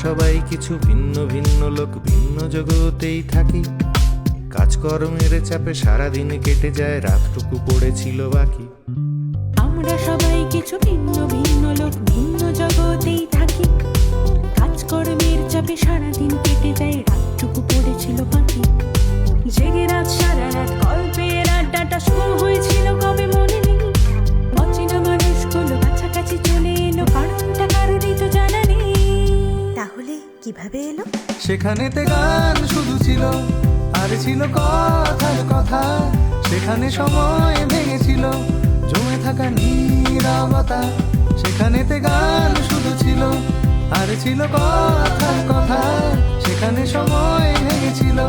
সবাই কিছু ভিন্ন ভিন্ন লোক, ভিন্ন জগতেই থাকি। কাজকর্মের চাপে সারাদিন কেটে যায়, রাতটুকু পড়েছিল বাকি। আমরা সবাই কিছু ভিন্ন ভিন্ন লোক, ভিন্ন জগতেই থাকি। কাজকর্মের চাপে সারাদিন কেটে যায়, রাতটুকু পড়েছিল বাকি। জেগে রাত সারা রাত গল্পের আড্ডাটা শুরু হয়েছিল কবে মনে নেই। অচেনা মানুষগুলো কাছাকাছি চলে এলো, কারণটা কারোরই তো জানা নেই। তাহলে কিভাবে এলো? সেখানেতে গান শুধু ছিল, আর ছিল কথার কথা। সেখানে সময় ভেঙেছিল, জমে থাকা নীরবতা। সেখানেতে গান শুধু ছিল, আর ছিল কথার কথা। সেখানে সময় ভেঙেছিল,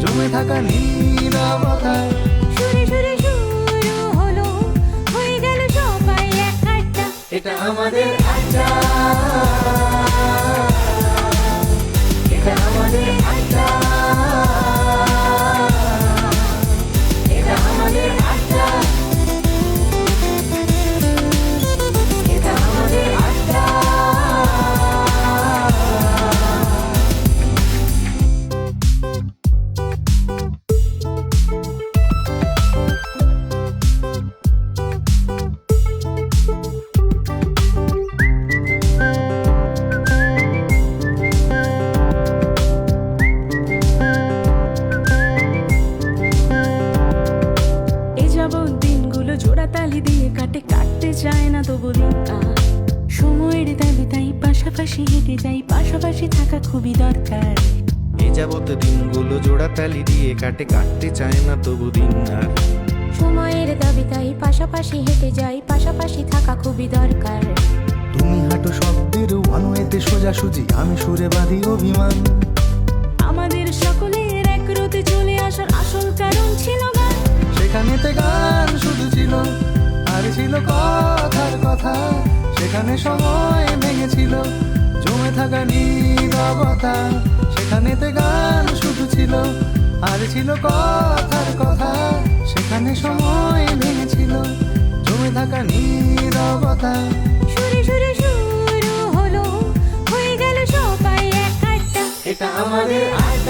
জমে থাকা নীরবতা। সুরে সুরে শুরু হলো, হয়ে গেল সবাই এক আড্ডা। এটা আমাদের আড্ডা, এটা আমাদের আড্ডা, এটা আমাদের আড্ডা, এটা আমাদের আড্ডা। দিনগুলো জোড়া তালি দিয়ে কাটে, কাটতে চায় না তবু দিন। সময়ের দাবি তাই পাশাপাশি হেঁটে যাই, পাশাপাশি থাকা খুবই দরকার। এ যাবত দিনগুলো জোড়া তালি দিয়ে কাটে, কাটতে চায় না তবু দিন আর। সময়ের দাবি তাই পাশাপাশি হেঁটে যাই, পাশাপাশি থাকা খুবই দরকার। তুমি হাঁটো শব্দের ওয়ানওয়েতে সোজাসুজি, আমি সুরে বাঁধি অভিমান। আমাদের সকলের এক রতে চলে আসার আসল কারণ ছিল গান। সেখানেতে গান শুধু ছিল, আর ছিল কথার কথা। সেখানে সময় ভেঙেছিল, জমে থাকা নীরবতা। সেখানেতে গান শুধু ছিল, আর ছিল কথার কথা। সেখানে সময় ভেঙেছিল, জমে থাকা নীরবতা। সুরে সুরে শুরু হলো, হয়ে গেল সবাই এক আড্ডা। এটা আমাদের আড্ডা।